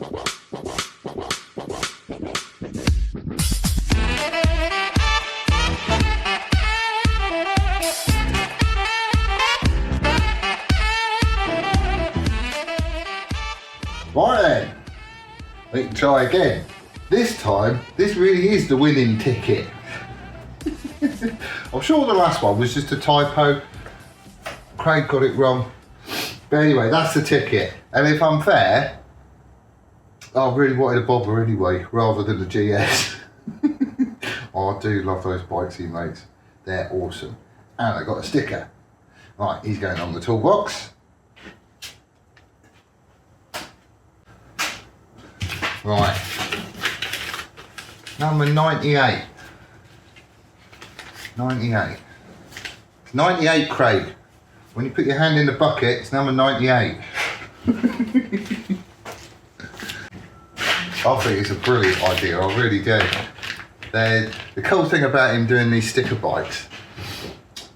Right then, we can try again. This time, this really is the winning ticket. I'm sure the last one was just a typo. Craig got it wrong. But anyway, that's the ticket. And if I'm fair, I really wanted a bobber anyway, rather than a GS. Oh, I do love those bikes he makes. They're awesome. And I got a sticker. Right, he's going on the toolbox. Right, number 98. 98. It's 98, Craig. When you put your hand in the bucket, it's number 98. I think it's a brilliant idea, I really do. The cool thing about him doing these sticker bikes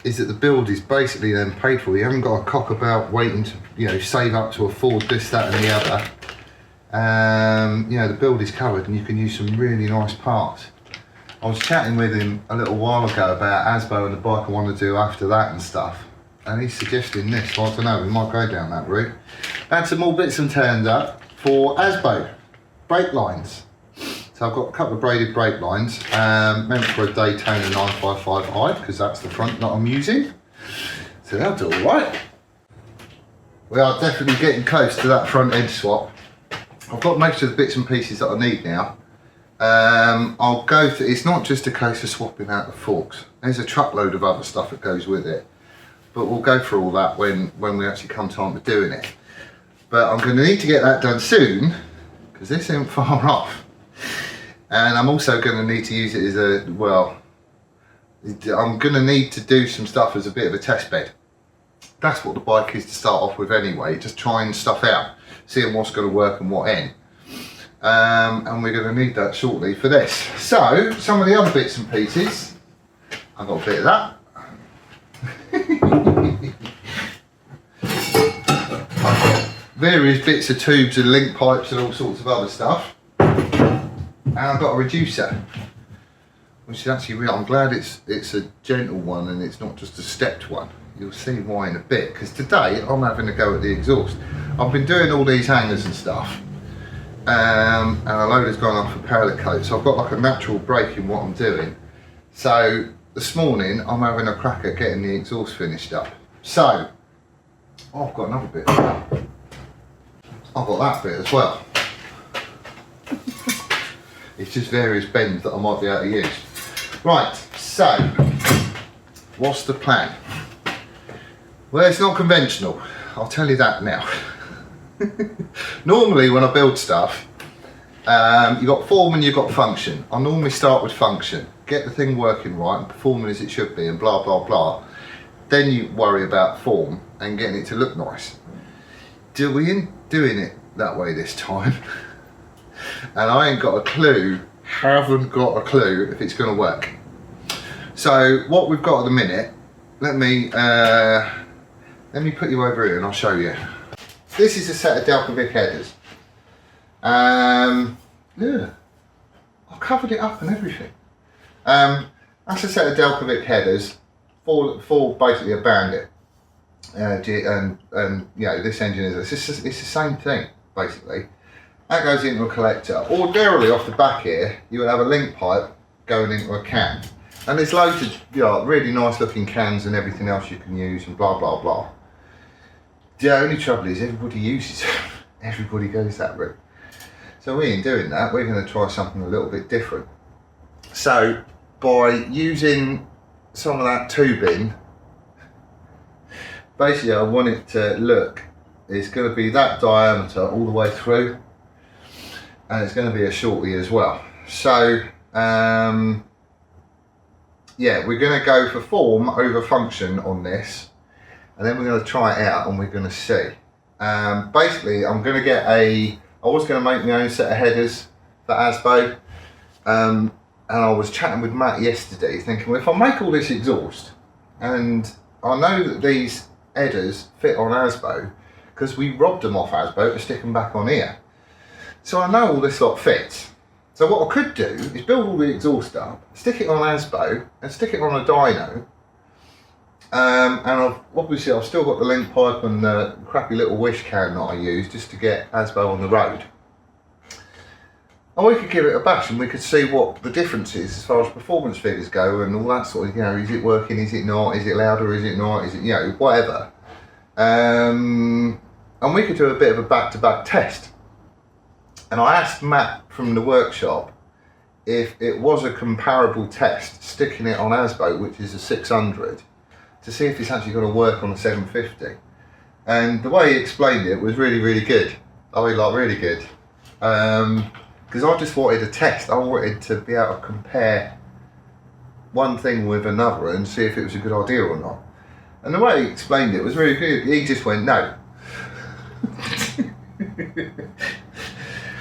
is that the build is basically then paid for. You haven't got a cock about waiting to, you know, save up to afford this, that and the other. You know, the build is covered and you can use some really nice parts. I was chatting with him a little while ago about Asbo and the bike I want to do after that and stuff, and he's suggesting this, so I don't know, we might go down that route. Had some more bits and turns up for Asbo brake lines. So I've got a couple of braided brake lines, meant for a Daytona 955i, because that's the front that I'm using. So they'll do alright. We are definitely getting close to that front edge swap. I've got most of the bits and pieces that I need now. I'll go through, it's not just a case of swapping out the forks. There's a truckload of other stuff that goes with it. But we'll go through all that when we actually come time to doing it. But I'm going to need to get that done soon, because this ain't far off. And I'm also going to need to use it as a, well, I'm going to need to do some stuff as a bit of a test bed. That's what the bike is to start off with anyway, just trying stuff out, seeing what's going to work and what ain't. And we're going to need that shortly for this. So, some of the other bits and pieces, I've got a bit of that. I've got various bits of tubes and link pipes and all sorts of other stuff. And I've got a reducer, which is actually real. I'm glad it's a gentle one and it's not just a stepped one. You'll see why in a bit, because today I'm having a go at the exhaust. I've been doing all these hangers and stuff, and a load has gone off for pellet coat, so I've got like a natural break in what I'm doing. So this morning I'm having a crack at getting the exhaust finished up. So I've got another bit of that. I've got that bit as well. It's just various bends that I might be able to use. Right, so what's the plan? Well, it's not conventional, I'll tell you that now. Normally when I build stuff, you've got form and you've got function. I normally start with function, get the thing working right and performing as it should be and blah blah blah. Then you worry about form and getting it to look nice. We ain't doing it that way this time. And I ain't got a clue, haven't got a clue if it's going to work. So what we've got at the minute, let me put you over here and I'll show you. This is a set of Delcovic headers. Yeah, I've covered it up and everything. That's a set of Delcovic headers for basically a Bandit. And you know, this engine is it's the same thing basically. That goes into a collector. Ordinarily off the back here, you would have a link pipe going into a can. And there's loads of, you know, really nice looking cans and everything else you can use and blah blah blah. The only trouble is everybody uses them. Everybody goes that route. So we ain't doing that, we're going to try something a little bit different. So by using some of that tubing, basically I want it to look, it's going to be that diameter all the way through, and it's going to be a shorty as well. So yeah, we're going to go for form over function on this, and then we're going to try it out and we're going to see. Basically I'm going to get I was going to make my own set of headers for Asbo, and I was chatting with Matt yesterday thinking, well, if I make all this exhaust, and I know that these headers fit on Asbo because we robbed them off Asbo to stick them back on here. So I know all this lot fits. So what I could do is build all the exhaust up, stick it on ASBO and stick it on a dyno. And obviously I've still got the link pipe and the crappy little wish can that I use just to get ASBO on the road. And we could give it a bash and we could see what the difference is as far as performance figures go and all that sort of, you know, is it working, is it not, is it louder, is it not, is it, you know, whatever. And we could do a bit of a back-to-back test. And I asked Matt from the workshop if it was a comparable test, sticking it on ASBO, which is a 600, to see if it's actually going to work on a 750. And the way he explained it was really, really good. I mean, like, really good. Because I just wanted a test. I wanted to be able to compare one thing with another and see if it was a good idea or not. And the way he explained it was really good. He just went, no.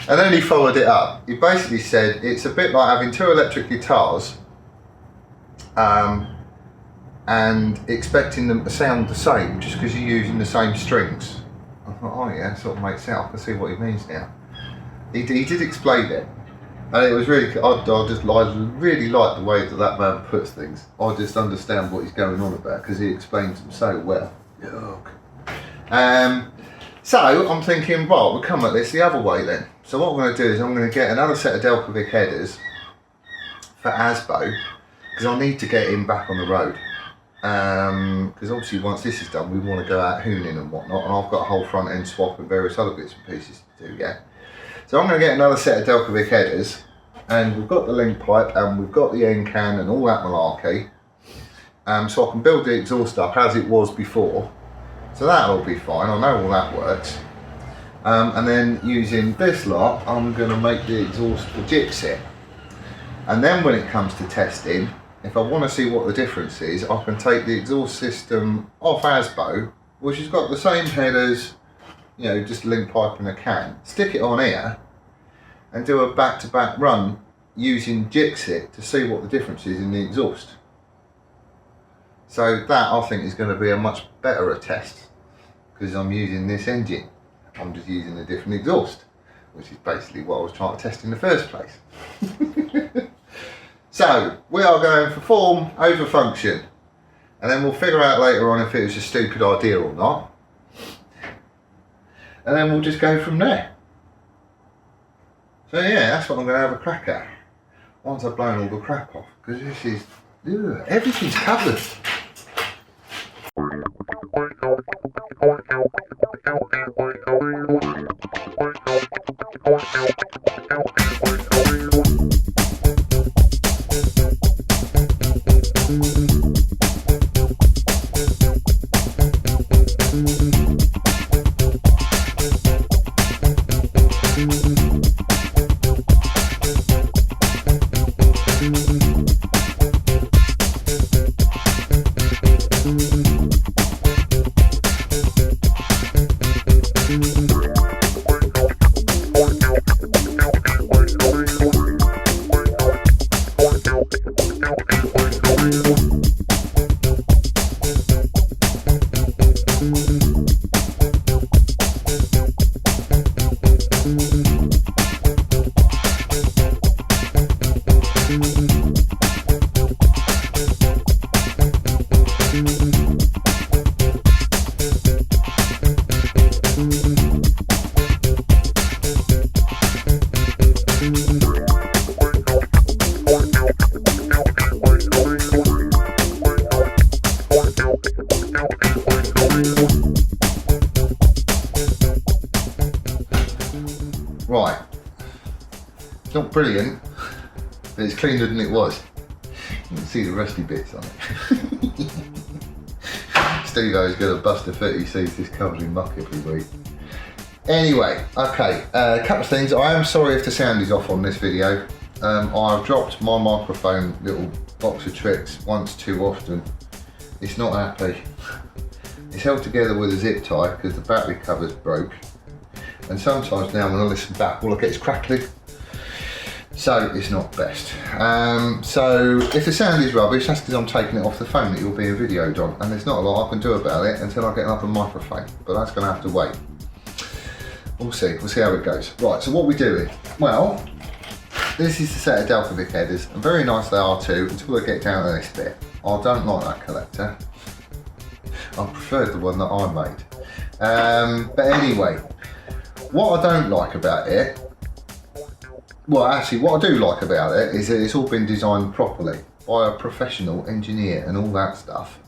And then he followed it up. He basically said it's a bit like having two electric guitars and expecting them to sound the same just because you're using the same strings. I thought, oh yeah, sort of makes sense. I can see what he means now. He did explain it, and it was really. I really like the way that man puts things. I just understand what he's going on about because he explains them so well. Yuck. So I'm thinking, well, we'll come at this the other way then. So what I'm going to do is I'm going to get another set of Delcovic headers for ASBO because I need to get him back on the road. Because obviously once this is done, we want to go out hooning and whatnot, and I've got a whole front end swap and various other bits and pieces to do. Yeah. So I'm going to get another set of Delcovic headers, and we've got the link pipe and we've got the end can and all that malarkey. So I can build the exhaust up as it was before. So that'll be fine, I know all that works. And then using this lot, I'm going to make the exhaust for GIXIT. And then when it comes to testing, if I want to see what the difference is, I can take the exhaust system off ASBO, which has got the same headers, you know, just link pipe and a can, stick it on here and do a back-to-back run using GIXIT to see what the difference is in the exhaust. So that I think is going to be a much better test because I'm using this engine. I'm just using a different exhaust, which is basically what I was trying to test in the first place. So we are going for form over function, and then we'll figure out later on if it was a stupid idea or not. And then we'll just go from there. So yeah, that's what I'm going to have a crack at once I've blown all the crap off, because this is, everything's covered. Right, it's not brilliant, but it's cleaner than it was. You can see the rusty bits on it. Steve-O's going to bust a foot, he sees this covered in muck every week. Anyway, okay, a couple of things. I am sorry if the sound is off on this video. I've dropped my microphone little box of tricks once too often. It's not happy. It's held together with a zip tie because the battery cover's broke. And sometimes now when I listen back, all I get is crackling. So it's not best. So if the sound is rubbish, that's because I'm taking it off the phone that you're being videoed on, and there's not a lot I can do about it until I get another microphone, but that's going to have to wait. we'll see how it goes. Right, so what we're doing, well, this is the set of Delta headers, and very nice they are too, until I get down to this bit. I don't like that collector. I preferred the one that I made. But anyway, what I don't like about it, well actually what I do like about it is that it's all been designed properly by a professional engineer and all that stuff.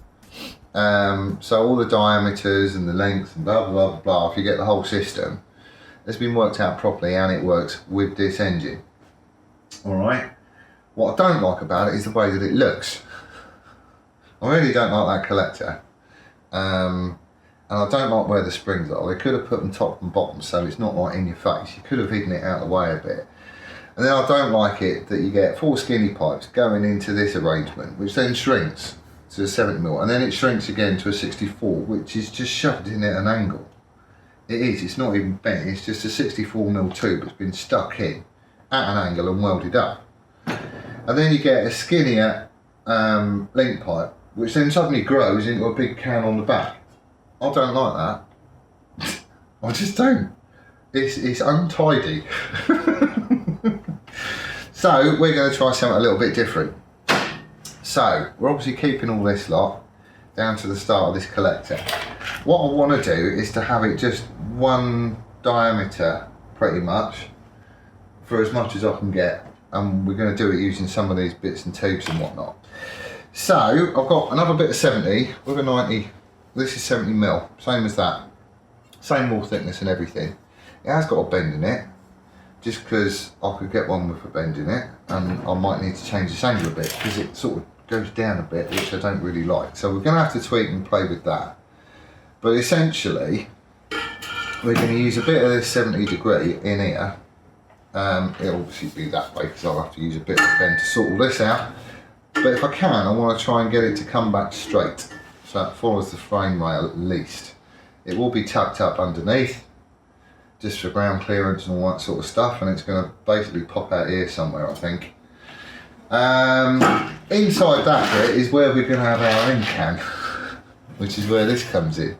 So all the diameters and the lengths and blah blah blah blah, if you get the whole system, it's been worked out properly and it works with this engine. Alright, what I don't like about it is the way that it looks. I really don't like that collector. And I don't like where the springs are. They could have put them top and bottom so it's not like in your face. You could have hidden it out of the way a bit. And then I don't like it that you get 4 skinny pipes going into this arrangement, which then shrinks to a 70mm, and then it shrinks again to a 64, which is just shoved in at an angle. It is, it's not even bent, it's just a 64mm tube that's been stuck in at an angle and welded up. And then you get a skinnier link pipe, which then suddenly grows into a big can on the back. I don't like that. I just don't. It's untidy. So we're going to try something a little bit different. So we're obviously keeping all this lot down to the start of this collector. What I want to do is to have it just one diameter pretty much for as much as I can get, and we're going to do it using some of these bits and tubes and whatnot. So I've got another bit of 70 with a 90. This is 70mm, same as that, same wall thickness and everything. It has got a bend in it, just because I could get one with a bend in it, and I might need to change this angle a bit because it sort of goes down a bit, which I don't really like. So we're going to have to tweak and play with that. But essentially, we're going to use a bit of this 70 degree in here. It'll obviously be that way because I'll have to use a bit of bend to sort all this out. But if I can, I want to try and get it to come back straight, so it follows the frame rail at least. It will be tucked up underneath, just for ground clearance and all that sort of stuff, and it's going to basically pop out here somewhere, I think. Inside that bit is where we're going to have our end can, which is where this comes in.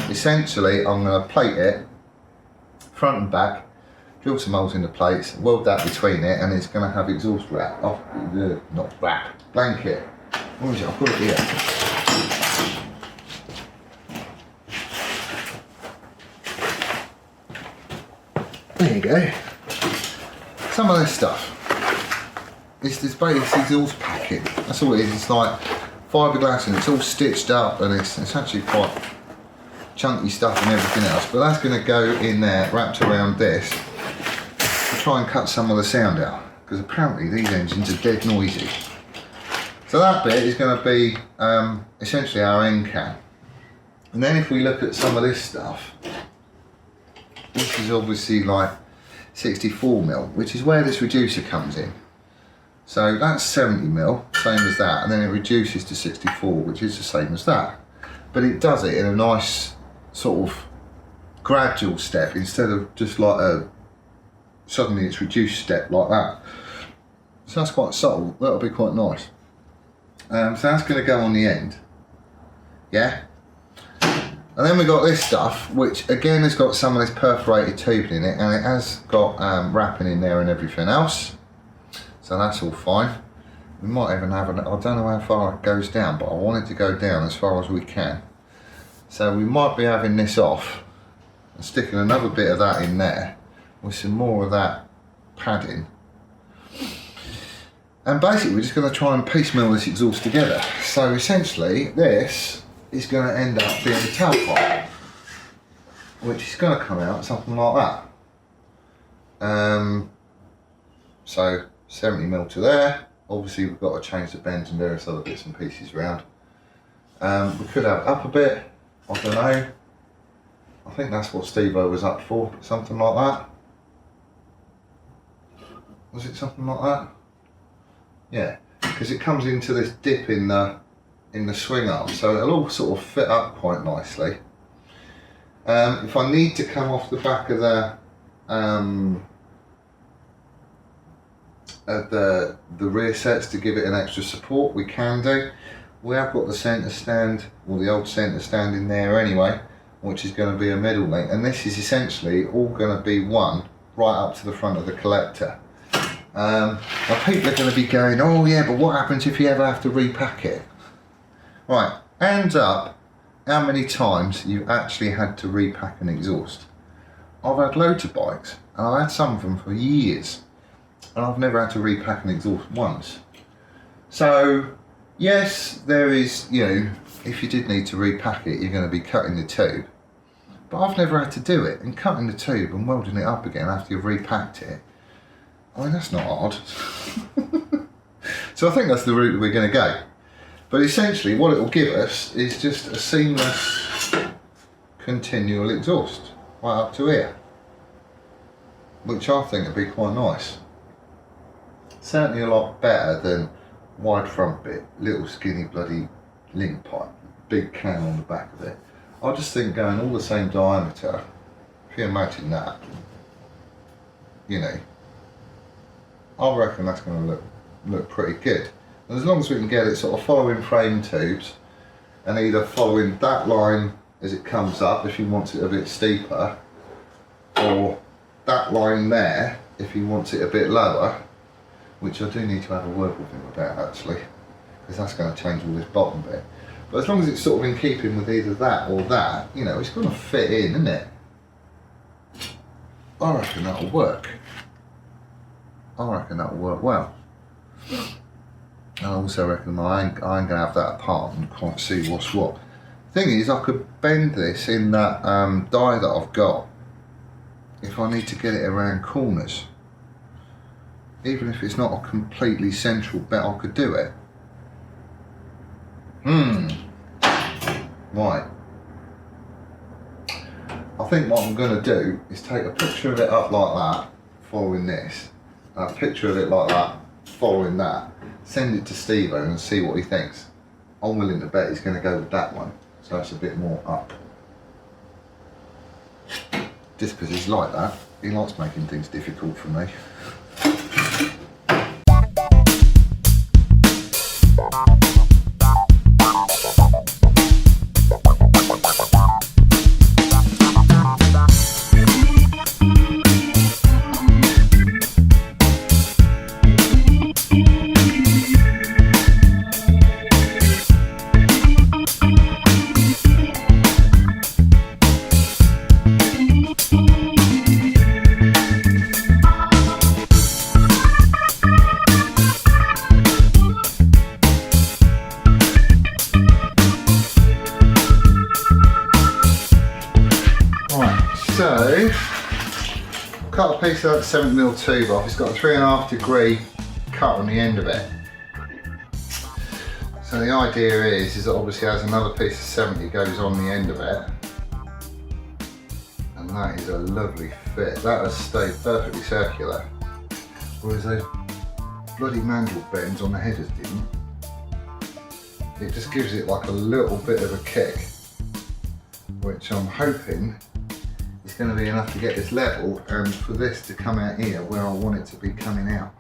Essentially, I'm going to plate it front and back, drill some holes in the plates, weld that between it, and it's going to have exhaust wrap, not wrap, blanket. Where is it? I've got it here. There you go. Some of this stuff. It's this basic exhaust packing. That's all it is. It's like fiberglass and it's all stitched up, and it's actually quite chunky stuff and everything else. But that's going to go in there, wrapped around this, to try and cut some of the sound out. Because apparently these engines are dead noisy. So that bit is going to be essentially our end can. And then if we look at some of this stuff, this is obviously like 64mm, which is where this reducer comes in. So that's 70mm, same as that, and then it reduces to 64, which is the same as that. But it does it in a nice sort of gradual step instead of just like a suddenly it's reduced step like that. So that's quite subtle. That'll be quite nice. So that's going to go on the end. Yeah. And then we've got this stuff, which again has got some of this perforated tubing in it, and it has got wrapping in there and everything else. So that's all fine. We might even have, I don't know how far it goes down, but I want it to go down as far as we can. So we might be having this off and sticking another bit of that in there with some more of that padding. And basically we're just going to try and piecemeal this exhaust together. So essentially this is going to end up being a tailpipe, which is going to come out something like that. So 70mm to there. Obviously we've got to change the bends and various other bits and pieces around. We could have it up a bit, I don't know. I think that's what Steve-O was up for, something like that. Was it something like that? Yeah, because it comes into this dip in the swing arm, so it'll all sort of fit up quite nicely. If I need to come off the back of the rear sets to give it an extra support, we can do. We have got the centre stand, or the old centre stand in there anyway, which is going to be a middle link, and this is essentially all going to be one right up to the front of the collector. Now people are going to be going, oh yeah, but what happens if you ever have to repack it? Right, hands up how many times you've actually had to repack an exhaust. I've had loads of bikes, and I've had some of them for years, and I've never had to repack an exhaust once. So yes, there is, you know, if you did need to repack it, you're going to be cutting the tube, but I've never had to do it, and cutting the tube and welding it up again after you've repacked it, I mean, that's not hard. So I think that's the route we're going to go. But essentially what it will give us is just a seamless continual exhaust right up to here, which I think would be quite nice. Certainly a lot better than wide front bit, little skinny bloody link pipe, big can on the back of it. I just think going all the same diameter, if you imagine that, you know, I reckon that's going to look pretty good. And as long as we can get it sort of following frame tubes, and either following that line as it comes up if he wants it a bit steeper, or that line there if he wants it a bit lower, which I do need to have a word with him about actually, because that's going to change all this bottom bit. But as long as it's sort of in keeping with either that or that, you know, it's going to fit in, isn't it? I reckon that'll work. I reckon that'll work well. I also reckon I ain't going to have that apart and can't see what's what. Thing is, I could bend this in that die that I've got if I need to get it around corners. Even if it's not a completely central bit, I could do it. Right. I think what I'm going to do is take a picture of it up like that, following this, a picture of it like that, following that, send it to Steve and see what he thinks. I'm willing to bet he's going to go with that one, so that's a bit more up. Just because he's like that, he likes making things difficult for me. So, cut a piece of that 7mm tube off. It's got a 3.5 degree cut on the end of it. So the idea is that obviously as another piece of 70 goes on the end of it, and that is a lovely fit. That has stayed perfectly circular, whereas those bloody mandrel bends on the headers didn't. It just gives it like a little bit of a kick, which I'm hoping is going to be enough to get this level and for this to come out here where I want it to be coming out.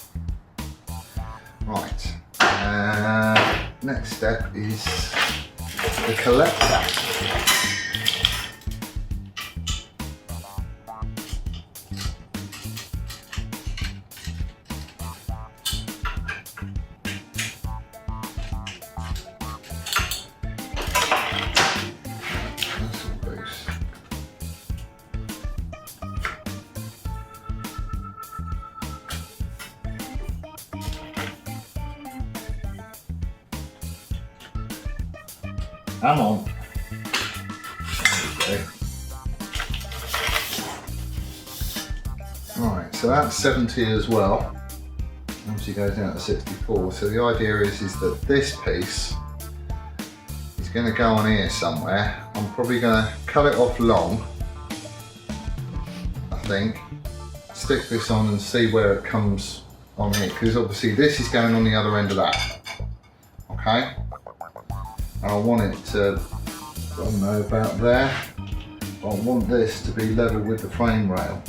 Right, next step is the collector. Come on. There we go. Right, so that's 70 as well. Obviously goes down to 64. So the idea is that this piece is going to go on here somewhere. I'm probably going to cut it off long, I think. Stick this on and see where it comes on here, because obviously this is going on the other end of that. Okay? And I want it to, I don't know about there, I want this to be level with the frame rail.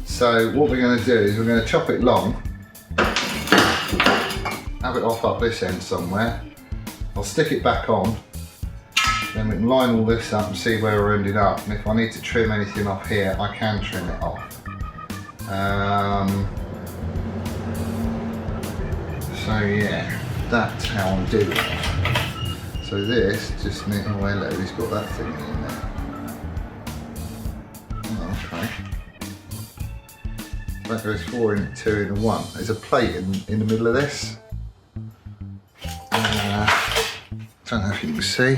So what we're going to do is we're going to chop it long, have it off up this end somewhere, I'll stick it back on, Then we can line all this up and see where we're ending up. And if I need to trim anything off here, I can trim it off. So yeah, that's how I'm doing it. So this just needs, oh hello, he's got that thing in there. Oh, okay. That goes 4 in, 2 in and 1. There's a plate in the middle of this. Don't know if you can see.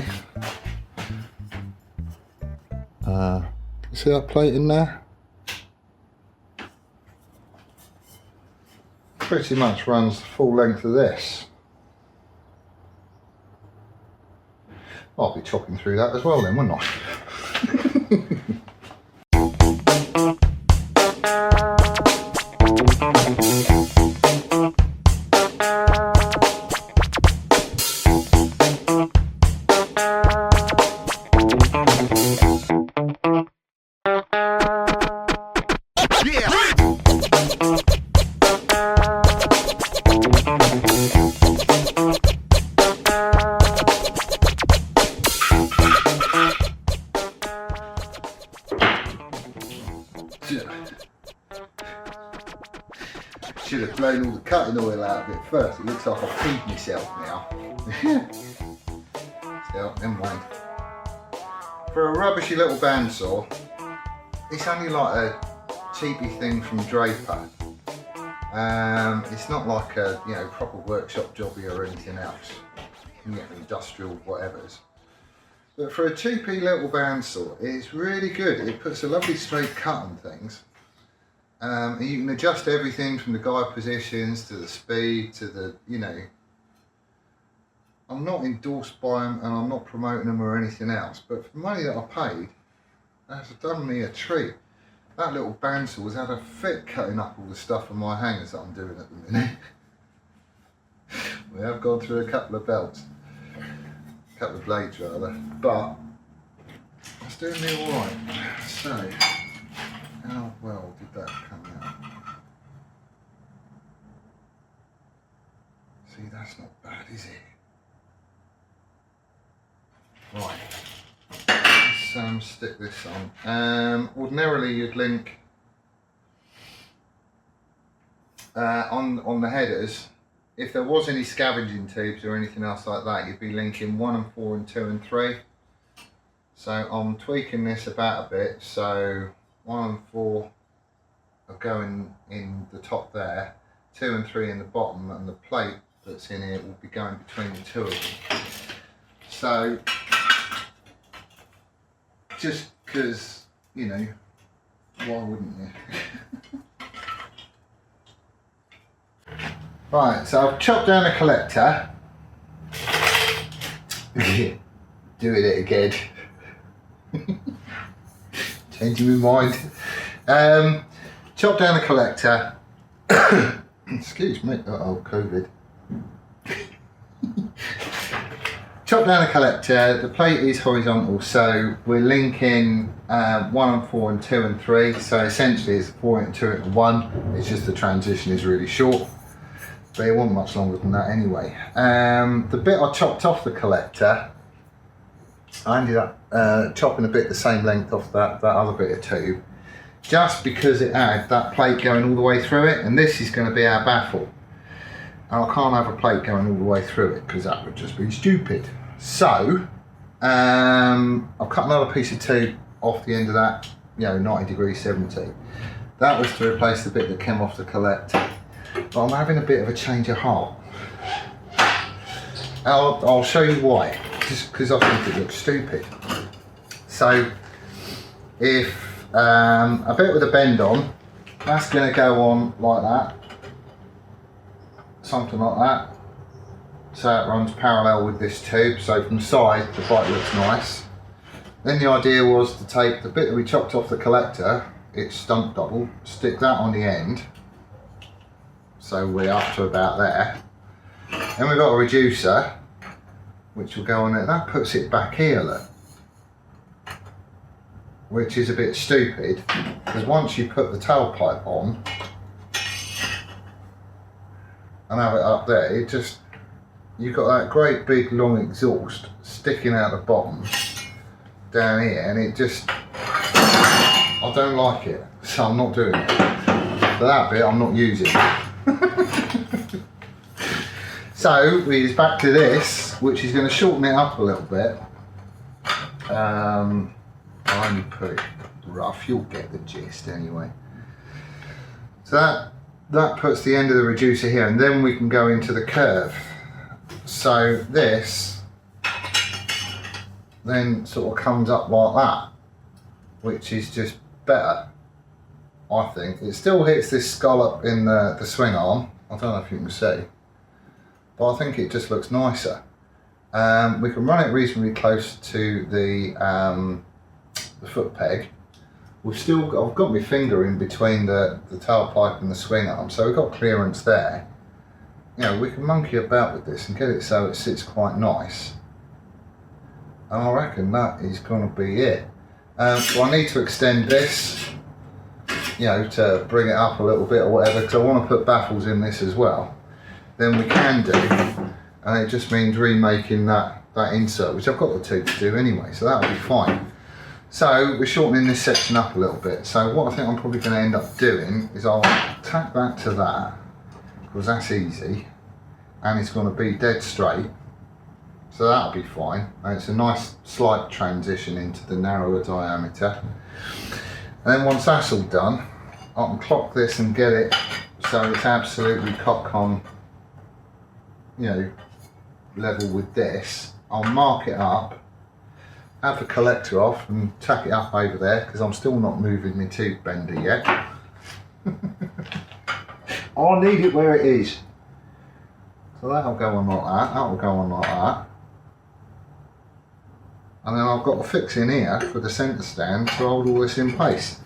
See that plate in there? Pretty much runs the full length of this. I'll be chopping through that as well then, wouldn't I? Should have blown all the cutting oil out of it first. It looks like I've peed myself now. Still, never mind. For a rubbishy little bandsaw, it's only like a cheapy thing from Draper. It's not like a proper workshop jobby or anything else. You can get industrial whatevers. But for a cheapy little bandsaw, it's really good. It puts a lovely straight cut on things. And you can adjust everything from the guide positions to the speed to the, I'm not endorsed by them and I'm not promoting them or anything else, but for the money that I paid, that's done me a treat. That little bandsaw has had a fit cutting up all the stuff on my hangers that I'm doing at the minute. We have gone through a couple of belts, a couple of blades rather, but it's doing me alright. So, how well did that come out? See, that's not bad, is it? Right, let's stick this on. Ordinarily you'd link on the headers, if there was any scavenging tubes or anything else like that, you'd be linking 1 and 4 and 2 and 3. So I'm tweaking this about a bit, so 1 and 4 are going in the top there, 2 and 3 in the bottom, and the plate that's in here will be going between the two of them. So, just because, why wouldn't you? Right, so I've chopped down a collector. Doing it again. Changing my mind. Chop down the collector. Excuse me. Uh-oh, COVID. Chop down the collector. The plate is horizontal, so we're linking 1 and 4 and 2 and 3. So essentially it's 4 and 2 and 1. It's just the transition is really short. But it wasn't much longer than that anyway. The bit I chopped off the collector, I ended up chopping a bit the same length off that other bit of tube, just because it had that plate going all the way through it, and this is going to be our baffle. And I can't have a plate going all the way through it because that would just be stupid. So I've cut another piece of tube off the end of that, 90 degrees 70. That was to replace the bit that came off the collector. But I'm having a bit of a change of heart. I'll show you why. Just because I think it looks stupid. So if a bit with a bend on, that's going to go on like that, something like that, so it runs parallel with this tube, so from the side the bike looks nice. Then the idea was to take the bit that we chopped off the collector, it's stump double, stick that on the end, so we're up to about there. Then we've got a reducer which will go on there. That puts it back here, look, which is a bit stupid because once you put the tailpipe on and have it up there, you've got that great big long exhaust sticking out the bottom, down here, and it just, I don't like it, so I'm not doing it. For that bit, I'm not using it. So we're back to this, which is going to shorten it up a little bit. I'll only put it rough, you'll get the gist anyway. So that puts the end of the reducer here, and then we can go into the curve. So this then sort of comes up like that, which is just better, I think. It still hits this scallop in the swing arm, I don't know if you can see, but I think it just looks nicer. We can run it reasonably close to the foot peg. I've got my finger in between the tailpipe and the swing arm, so we've got clearance there. You know, we can monkey about with this and get it so it sits quite nice. And I reckon that is going to be it. So I need to extend this, you know, to bring it up a little bit or whatever, because I want to put baffles in this as well. Then we can do, and it just means remaking that insert, which I've got the two to do anyway, so that'll be fine. So we're shortening this section up a little bit. So what I think I'm probably going to end up doing is I'll tack that to that, because that's easy, and it's going to be dead straight. So that'll be fine. And it's a nice slight transition into the narrower diameter. And then once that's all done, I can clock this and get it so it's absolutely cock on, you know, level with this. I'll mark it up, have the collector off and tack it up over there, because I'm still not moving my tube bender yet. I need it where it is. So that'll go on like that, that'll go on like that. And then I've got a fix in here for the centre stand to hold all this in place.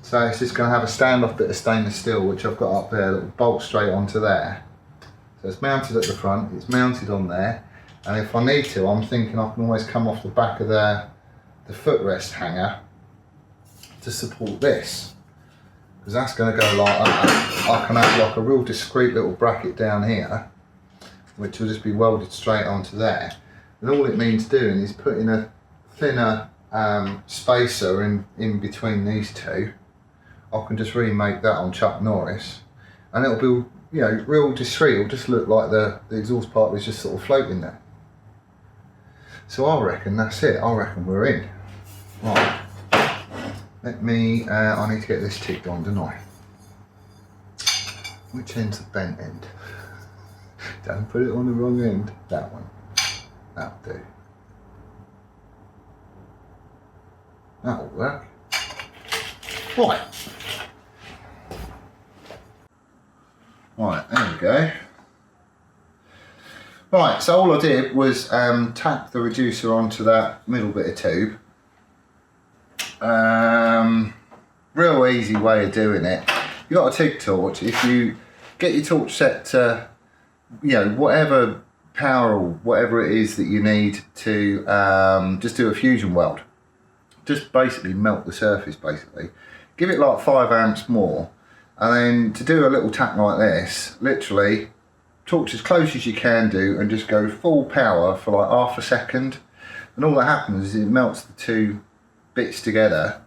So it's just going to have a standoff bit of stainless steel, which I've got up there that will bolt straight onto there. So it's mounted at the front, it's mounted on there, and if I need to, I'm thinking I can always come off the back of the footrest hanger to support this, because that's going to go like that. I can have like a real discreet little bracket down here, which will just be welded straight onto there. And all it means doing is putting a thinner spacer in between these two. I can just remake that on Chuck Norris, and it'll be, you know, real discreet. It'll just look like the exhaust pipe is just sort of floating there. So I reckon that's it. I reckon we're in. Right. Let me, I need to get this ticked on, don't I? Which end's the bent end? Don't put it on the wrong end. That one. That'll do. That'll work. Right. Right, there we go. Right, so all I did was tack the reducer onto that middle bit of tube. Real easy way of doing it. You've got a TIG torch. If you get your torch set to, you know, whatever power or whatever it is that you need to just do a fusion weld. Just basically melt the surface, basically. Give it like 5 amps more. And then to do a little tack like this, literally torch as close as you can do and just go full power for like half a second. And all that happens is it melts the two bits together,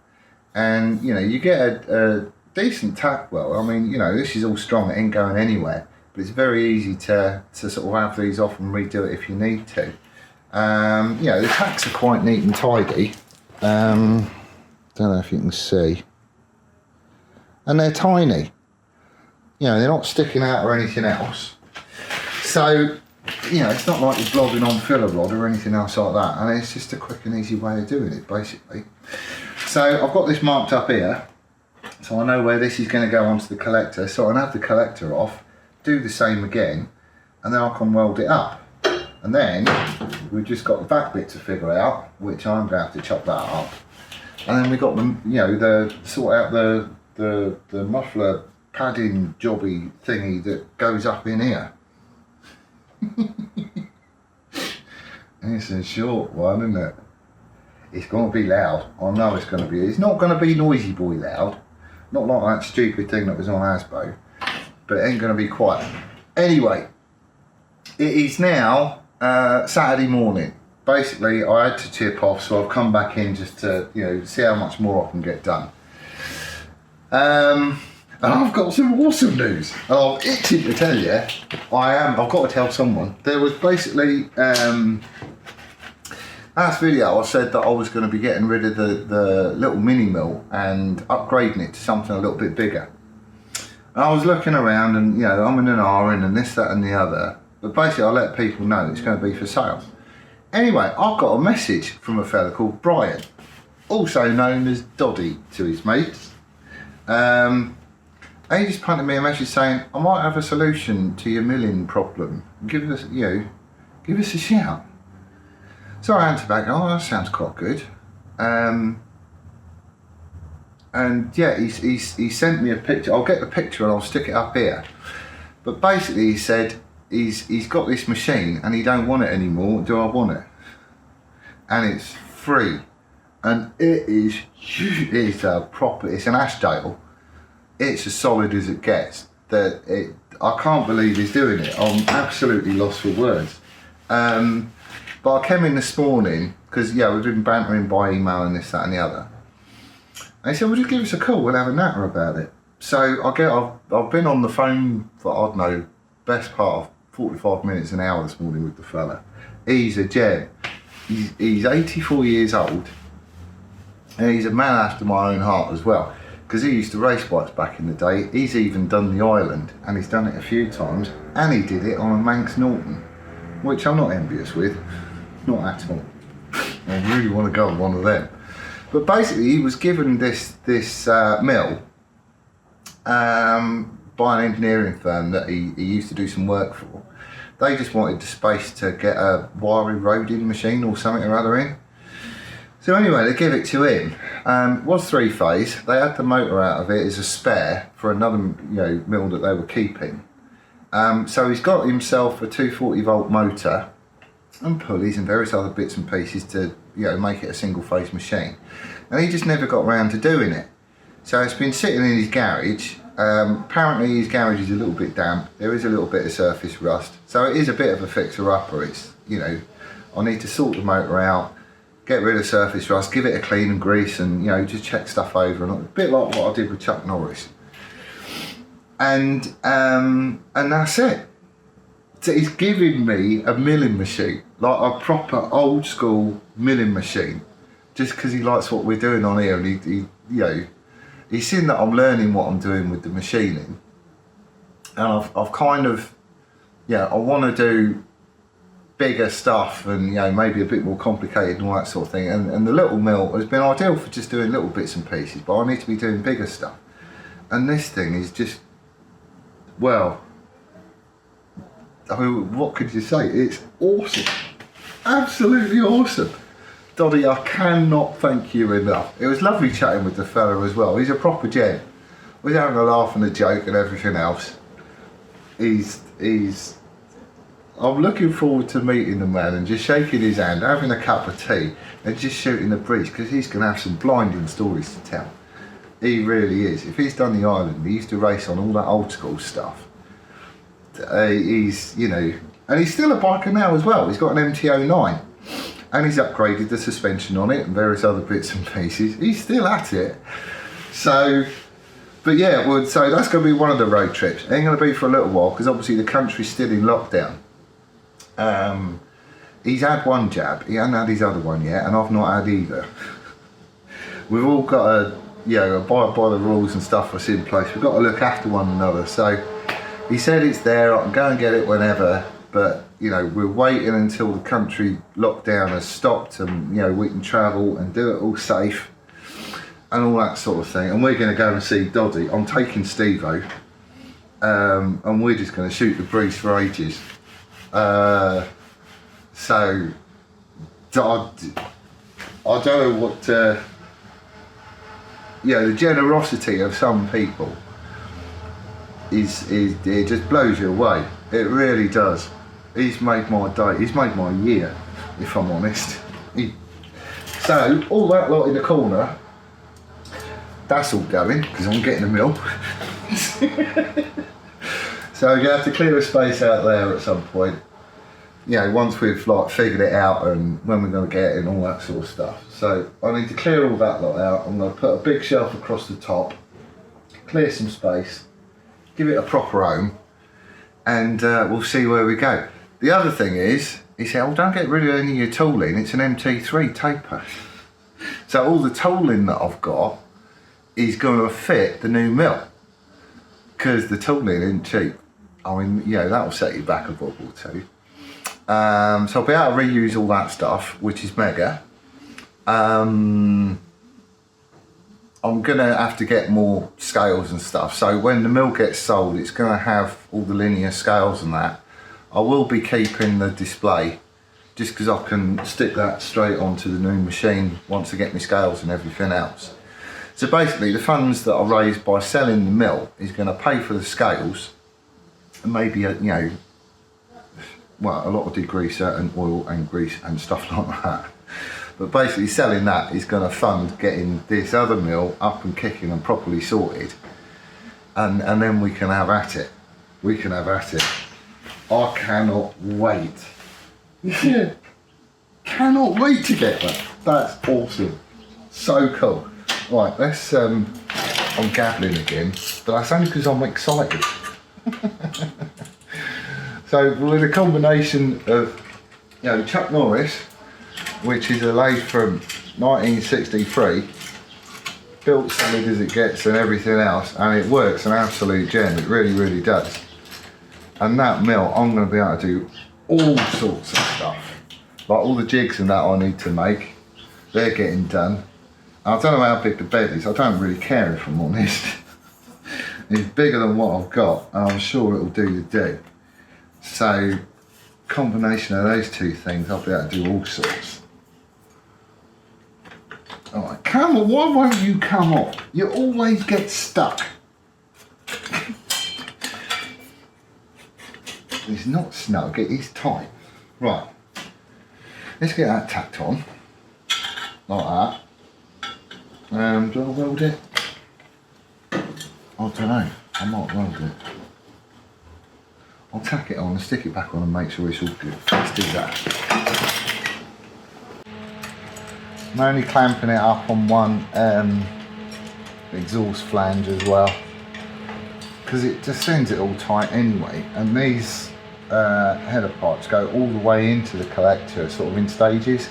and you know, you get a decent tack weld. I mean, you know, this is all strong, it ain't going anywhere, but it's very easy to sort of have these off and redo it if you need to. You know, the tacks are quite neat and tidy. Don't know if you can see. And they're tiny. You know, they're not sticking out or anything else. So, you know, it's not like you're blobbing on filler rod or anything else like that. And it's just a quick and easy way of doing it, basically. So I've got this marked up here. So I know where this is going to go onto the collector. So I can have the collector off, do the same again, and then I can weld it up. And then we've just got the back bit to figure out, which I'm going to have to chop that up. And then we've got the, you know, sort out the muffler padding jobby thingy that goes up in here. It's a short one, isn't it? It's going to be loud. I know it's going to be. It's not going to be noisy boy loud. Not like that stupid thing that was on Asbo. But it ain't going to be quiet. Anyway, it is now Saturday morning. basically I had to chip off, so I've come back in just to, you know, see how much more I can get done. And I've got some awesome news. And I'm itching to tell you. I've got to tell someone. There was basically, last video I said that I was going to be getting rid of the little mini mill and upgrading it to something a little bit bigger. And I was looking around and, you know, I'm in an R-in and this, that and the other. But basically I let people know it's going to be for sale. Anyway, I've got a message from a fella called Brian, also known as Doddy to his mates. And he just punted me a message saying, I might have a solution to your milling problem. Give us, you know, give us a shout. So I answered back, oh, that sounds quite good. And yeah, he sent me a picture. I'll get the picture and I'll stick it up here. But basically he said, he's got this machine and he don't want it anymore. Do I want it? And it's free. And it is huge. It's a proper, it's an Ashdale. It's as solid as it gets. I can't believe he's doing it. I'm absolutely lost for words. But I came in this morning, because yeah, we've been bantering by email and this, that and the other. And he said, well, just give us a call, we'll have a natter about it. So I've been on the phone for, I don't know, best part of 45 minutes, an hour this morning with the fella. He's a gem. He's 84 years old. And he's a man after my own heart as well. Because he used to race bikes back in the day. He's even done the island, and he's done it a few times. And he did it on a Manx Norton, which I'm not envious with. Not at all. I really want to go on one of them. But basically, he was given this mill by an engineering firm that he used to do some work for. They just wanted the space to get a wiry roading machine or something or other in. So anyway, they give it to him. It was 3-phase. They had the motor out of it as a spare for another, you know, mill that they were keeping. So he's got himself a 240 volt motor and pulleys and various other bits and pieces to, you know, make it a single phase machine. And he just never got around to doing it. So it's been sitting in his garage. Apparently his garage is a little bit damp. There is a little bit of surface rust. So it is a bit of a fixer-upper. It's, you know, I need to sort the motor out, get rid of surface rust, give it a clean and grease, and, you know, just check stuff over, and a bit like what I did with Chuck Norris. And that's it. So he's giving me a milling machine, like a proper old school milling machine, just because he likes what we're doing on here, and he you know, he's seen that I'm learning what I'm doing with the machining, and I've kind of, yeah, I want to do bigger stuff and, you know, maybe a bit more complicated and all that sort of thing, and the little mill has been ideal for just doing little bits and pieces, but I need to be doing bigger stuff. And this thing is just, well, I mean, what could you say? It's awesome, absolutely awesome. Doddy, I cannot thank you enough. It was lovely chatting with the fella as well. He's a proper gent. We're having a laugh and a joke and everything else. I'm looking forward to meeting the man and just shaking his hand, having a cup of tea and just shooting the breeze, because he's going to have some blinding stories to tell. He really is. If he's done the island, he used to race on all that old school stuff. He's, you know, and he's still a biker now as well. He's got an MT-09 and he's upgraded the suspension on it and various other bits and pieces. He's still at it. So, but yeah, well, so that's going to be one of the road trips. It ain't going to be for a little while, because obviously the country's still in lockdown. He's had one jab, he hasn't had his other one yet, and I've not had either. We've all got to, you know, abide by the rules and stuff that's in place. We've got to look after one another. So he said it's there, I can go and get it whenever, but, you know, we're waiting until the country lockdown has stopped and, you know, we can travel and do it all safe and all that sort of thing. And we're going to go and see Doddy. I'm taking Steve-O, and we're just going to shoot the breeze for ages. So I don't know what, you know, the generosity of some people is it just blows you away. It really does. He's made my day. He's made my year, if I'm honest. So all that lot in the corner, that's all going because I'm getting a mill. So you have to clear a space out there at some point you know, once we've like figured it out and when we're going to get it and all that sort of stuff. So I need to clear all that lot out. I'm going to put a big shelf across the top, clear some space, give it a proper home, and we'll see where we go. The other thing is, he said, oh, don't get rid of any of your tooling, it's an MT3 taper. So all the tooling that I've got is going to fit the new mill, because the tooling isn't cheap. I mean, you know, that'll set you back a bob or two. So I'll be able to reuse all that stuff, which is mega. I'm gonna have to get more scales and stuff. So when the mill gets sold, it's gonna have all the linear scales and that. I will be keeping the display, just because I can stick that straight onto the new machine once I get my scales and everything else. So basically, the funds that I raise by selling the mill is gonna pay for the scales, and maybe, you know, well, a lot of degreaser and oil and grease and stuff like that. But basically selling that is going to fund getting this other mill up and kicking and properly sorted. And then we can have at it. We can have at it. I cannot wait. Yeah. Cannot wait to get that. That's awesome. So cool. Right, let's, I'm gabbling again, but that's only because I'm excited. So with a combination of, you know, Chuck Norris, which is a lathe from 1963, built solid as it gets and everything else, and it works an absolute gem, it really, really does. And that mill, I'm going to be able to do all sorts of stuff. Like all the jigs and that I need to make, they're getting done. I don't know how big the bed is, I don't really care if I'm honest. It's bigger than what I've got, and I'm sure it'll do the do. So, combination of those two things, I'll be able to do all sorts. Alright, come on, why won't you come on? You always get stuck. It's not snug, it is tight. Right, let's get that tacked on, like that. Do I weld it? I don't know, I might weld it. I'll tack it on and stick it back on and make sure it's all good. Let's do that. I'm only clamping it up on one exhaust flange as well, because it just sends it all tight anyway. And these header pipes go all the way into the collector, sort of in stages.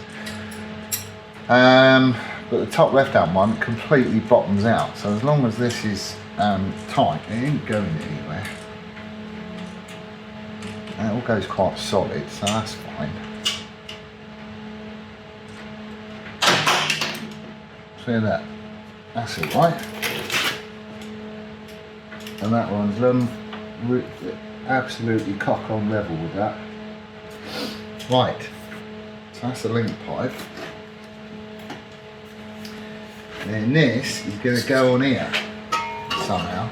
But the top left-hand one completely bottoms out. So as long as this is tight, it ain't going anywhere. And it all goes quite solid, so that's fine. See that? That's it, right? And that one's absolutely cock on level with that. Right, so that's the link pipe. And then this is going to go on here somehow.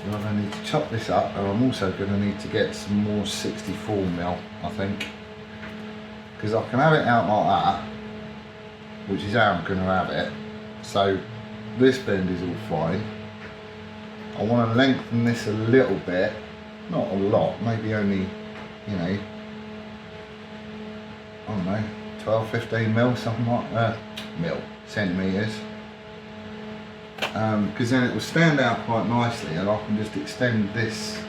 I'm going to need to chop this up, and I'm also going to need to get some more 64mm, I think, because I can have it out like that, which is how I'm going to have it. So this bend is all fine. I want to lengthen this a little bit, not a lot, maybe only, you know, I don't know, 12-15mm, something like that, centimetres. Because then it will stand out quite nicely, and I can just extend this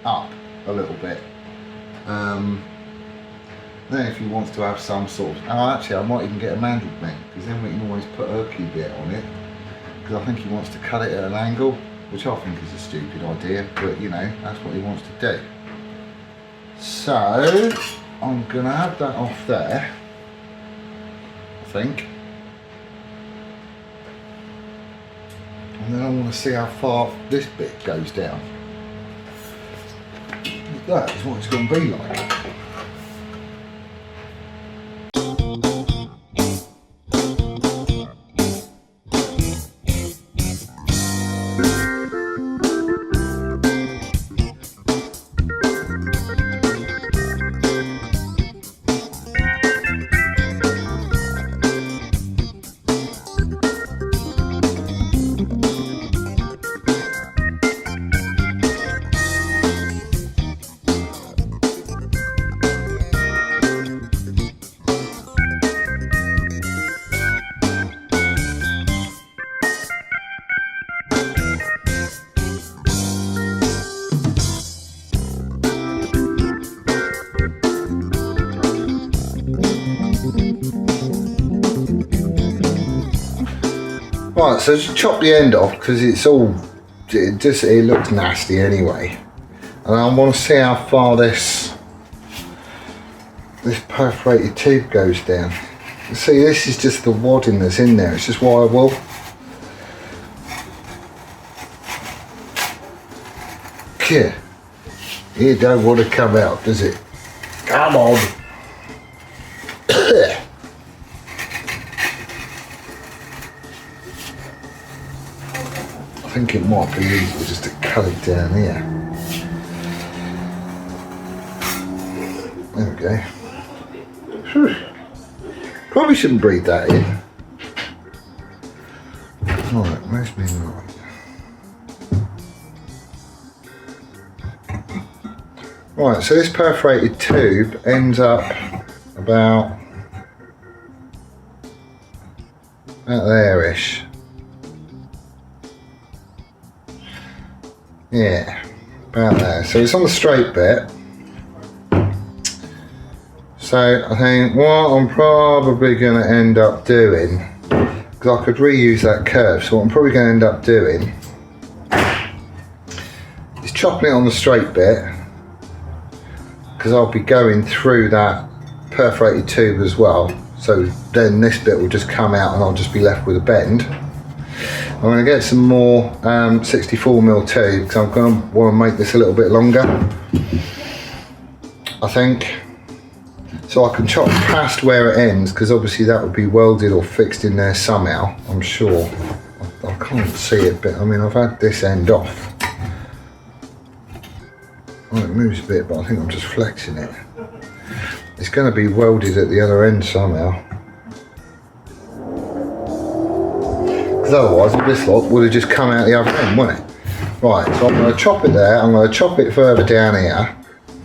up a little bit. Then if he wants to have some sort of, actually I might even get a mandrel bent, because then we can always put a key bit on it, because I think he wants to cut it at an angle, which I think is a stupid idea, but you know, that's what he wants to do. So I'm going to have that off there, I think. And then I want to see how far this bit goes down. That is what it's going to be like. Right, so just chop the end off because it looks nasty anyway. And I want to see how far this perforated tube goes down. See, this is just the wadding that's in there, it's just wire wool. Yeah, it don't want to come out, does it? Come on. I think it might be easier just to cut it down here. There we go. Whew. Probably shouldn't breathe that in. Right, where's my line? Right, so this perforated tube ends up about there-ish. Yeah, about there. So it's on the straight bit. So I think what I'm probably going to end up doing, because I could reuse that curve, so what I'm probably going to end up doing is chopping it on the straight bit, because I'll be going through that perforated tube as well. So then this bit will just come out and I'll just be left with a bend. I'm going to get some more 64mm tube because I'm going to want to make this a little bit longer, I think. So I can chop past where it ends, because obviously that would be welded or fixed in there somehow, I'm sure. I can't see it, but I mean, I've had this end off. Oh, it moves a bit, but I think I'm just flexing it. It's going to be welded at the other end somehow. Because otherwise, this lot would have just come out the other end, wouldn't it? Right, so I'm going to chop it there, I'm going to chop it further down here.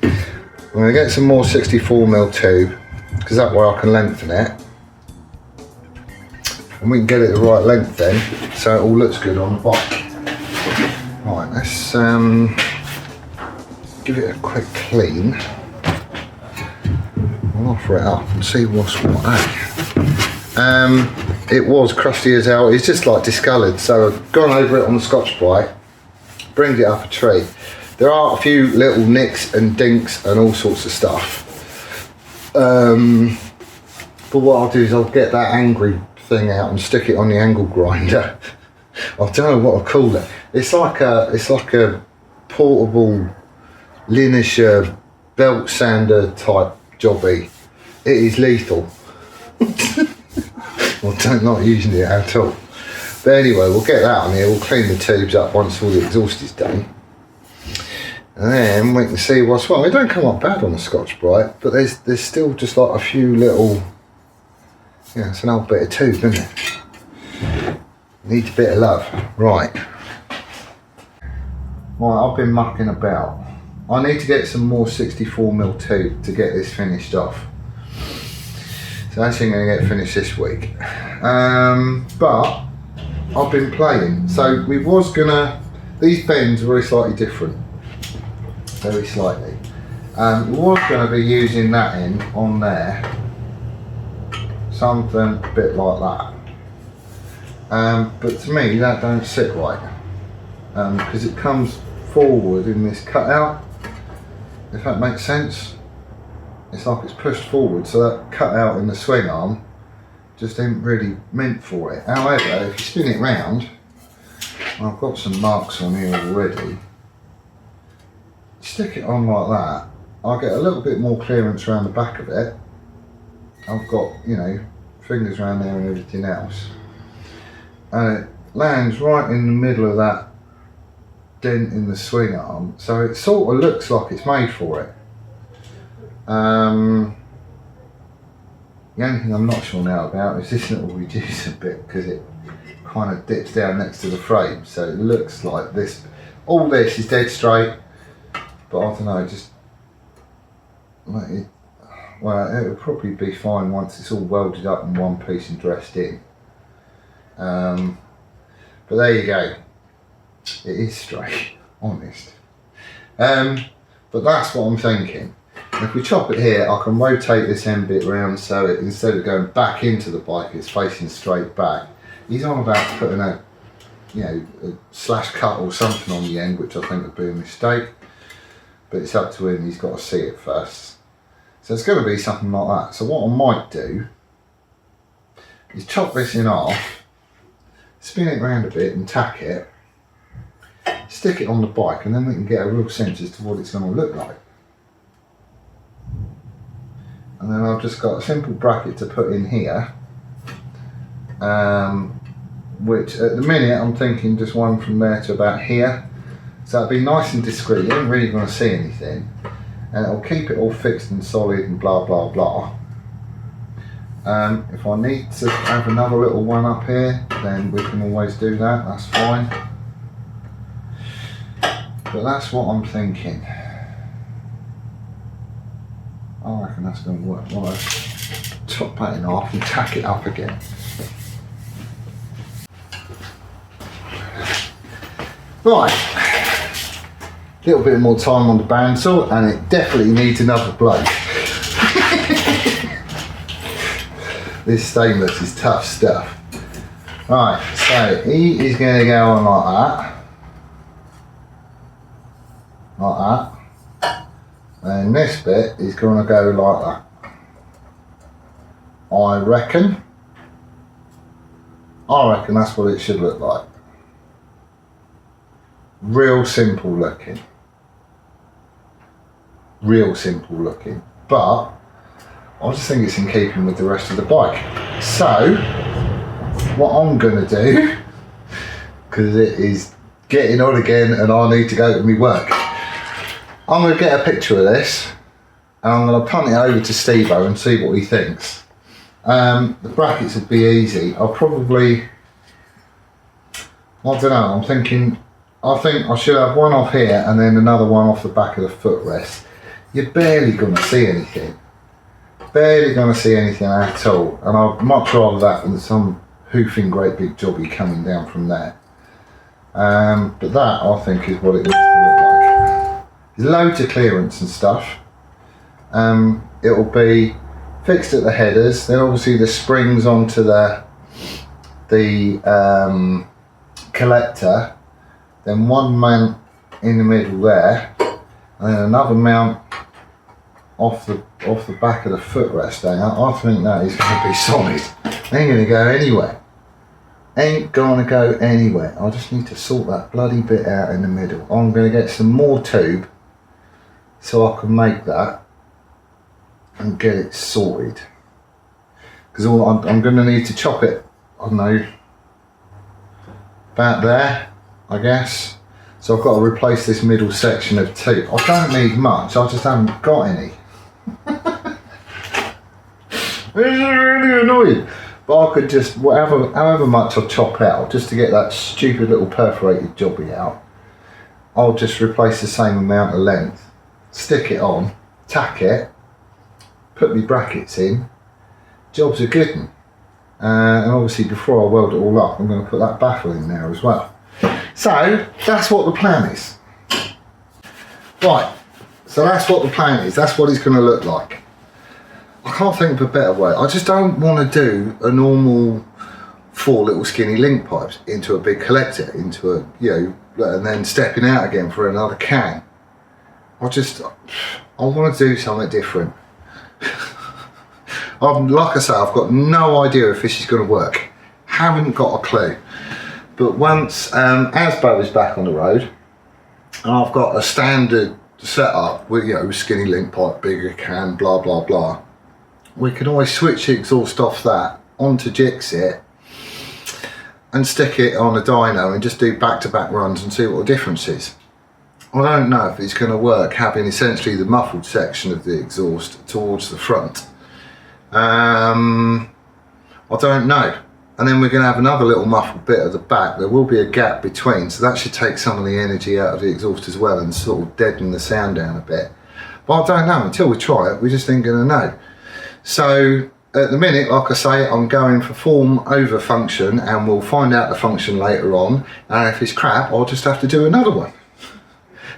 I'm going to get some more 64mm tube, because that way I can lengthen it. And we can get it the right length then, so it all looks good on the bike. Right, let's give it a quick clean. I'll offer it up and see what's what. It was crusty as hell, it's just like discoloured, so I've gone over it on the Scotch-Brite, bringed it up a tree. There are a few little nicks and dinks and all sorts of stuff. But what I'll do is I'll get that angry thing out and stick it on the angle grinder. I don't know what I'll call it. It's like a portable linisher belt sander type jobby. It is lethal. I don't like using it at all. But anyway, we'll get that on here. We'll clean the tubes up once all the exhaust is done. And then we can see what's what. It don't come up bad on the Scotch-Brite, but there's still just like a few little, yeah, it's an old bit of tube, isn't it? Needs a bit of love. Right, I've been mucking about. I need to get some more 64mm tube to get this finished off. So that's going to get finished this week. But I've been playing. So we was gonna, these bends are very slightly different. Very slightly. We was going to be using that end on there, something a bit like that. But to me that don't sit right, because it comes forward in this cutout, if that makes sense. It's like it's pushed forward, so that cutout in the swing arm just ain't really meant for it. However, if you spin it round, I've got some marks on here already. Stick it on like that, I'll get a little bit more clearance around the back of it. I've got, you know, fingers around there and everything else. And it lands right in the middle of that dent in the swing arm, so it sort of looks like it's made for it. The only thing I'm not sure now about is this little reducer bit, because it kind of dips down next to the frame, so it looks like this. All this is dead straight. But I don't know, just like it, well, it'll probably be fine once it's all welded up in one piece and dressed in. But there you go. It is straight, honest. But that's what I'm thinking. If we chop it here, I can rotate this end bit round so it, instead of going back into the bike, it's facing straight back. He's on about putting a, you know, a slash cut or something on the end, which I think would be a mistake. But it's up to him, he's got to see it first. So it's going to be something like that. So what I might do is chop this in half, spin it around a bit and tack it, stick it on the bike, and then we can get a real sense as to what it's going to look like. And then I've just got a simple bracket to put in here, which at the minute I'm thinking just one from there to about here. So it'll be nice and discreet, you ain't really going to see anything. And it'll keep it all fixed and solid and blah blah blah. If I need to have another little one up here, then we can always do that, that's fine. But that's what I'm thinking. I reckon that's going to work. Right, chop that in half and tack it up again. Right, a little bit more time on the bandsaw, and it definitely needs another blow. This stainless is tough stuff. Right, so he is going to go on like that. Like that. And this bit is going to go like that. I reckon that's what it should look like. Real simple looking. Real simple looking. But I just think it's in keeping with the rest of the bike. So what I'm going to do, because it is getting on again and I need to go to my work, I'm going to get a picture of this and I'm going to punt it over to Steve-O and see what he thinks. The brackets would be easy. I'll probably, I don't know, I'm thinking, I think I should have one off here and then another one off the back of the footrest. You're barely going to see anything. Barely going to see anything at all. And I'd much rather that than some hoofing great big jobby coming down from there. But that, I think, is what it needs to look like. There's loads of clearance and stuff. It'll be fixed at the headers. Then obviously the springs onto the collector. Then one mount in the middle there, and then another mount off the back of the footrest down. I think that is going to be solid. Ain't going to go anywhere. Ain't going to go anywhere. I just need to sort that bloody bit out in the middle. I'm going to get some more tube so I can make that and get it sorted. Because I'm going to need to chop it, I don't know, about there, I guess. So I've got to replace this middle section of tube. I don't need much, I just haven't got any. This is really annoying. But I could just, however much I chop out, just to get that stupid little perforated jobby out, I'll just replace the same amount of length, stick it on, tack it, put my brackets in, job's a good one. And obviously before I weld it all up, I'm going to put that baffle in there as well. So that's what the plan is. Right, so that's what the plan is, that's what it's going to look like. I can't think of a better way. I just don't want to do a normal 4 little skinny link pipes into a big collector, into a, you know, and then stepping out again for another can. I want to do something different. Like I say, I've got no idea if this is going to work. Haven't got a clue. But once Asbo is back on the road, and I've got a standard setup with, you know, skinny link pipe, bigger can, blah blah blah, we can always switch the exhaust off that onto GIXIT and stick it on a dyno and just do back-to-back runs and see what the difference is. I don't know if it's going to work having essentially the muffled section of the exhaust towards the front. I don't know. And then we're going to have another little muffled bit at the back. There will be a gap between, so that should take some of the energy out of the exhaust as well and sort of deaden the sound down a bit. But I don't know, until we try it, we just ain't going to know. So at the minute, like I say, I'm going for form over function, and we'll find out the function later on. And if it's crap, I'll just have to do another one.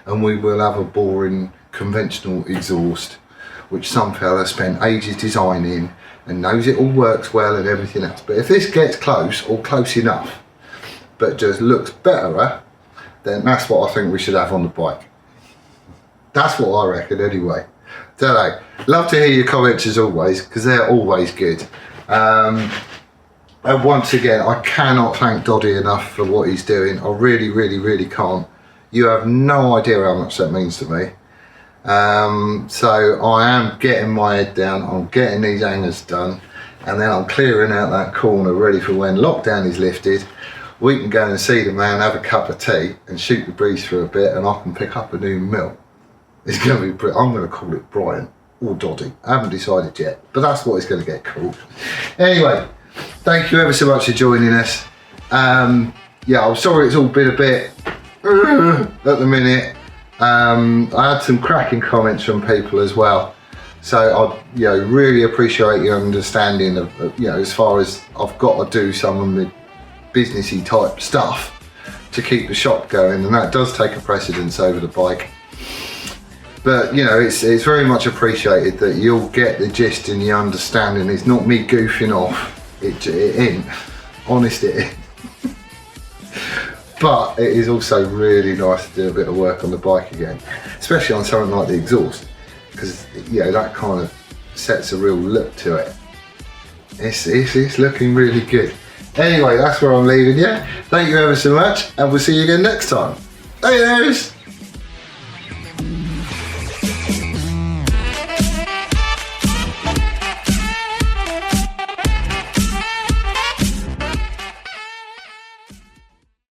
And we will have a boring conventional exhaust. which some fella spent ages designing and knows it all works well and everything else. But if this gets close or close enough, but just looks better, then that's what I think we should have on the bike. That's what I reckon anyway. Don't know. Love to hear your comments as always, because they're always good. And once again, I cannot thank Doddy enough for what he's doing. I really, really, really can't. You have no idea how much that means to me. So I am getting my head down, I'm getting these hangers done, and then I'm clearing out that corner ready for when lockdown is lifted. We can go and see the man, have a cup of tea and shoot the breeze for a bit, and I can pick up a new mill. It's going to be, I'm going to call it Brian or Doddy. I haven't decided yet, but that's what it's going to get called. Anyway, thank you ever so much for joining us. Yeah, I'm sorry it's all been a bit at the minute. I had some cracking comments from people as well. So I really appreciate your understanding of, as far as I've got to do some of the businessy type stuff to keep the shop going, and that does take a precedence over the bike. But it's very much appreciated that you'll get the gist and the understanding. It's not me goofing off. It ain't. Honest it ain't. But it is also really nice to do a bit of work on the bike again, especially on something like the exhaust, because that kind of sets a real look to it. It's looking really good. Anyway, that's where I'm leaving you. Thank you ever so much, and we'll see you again next time. Adios.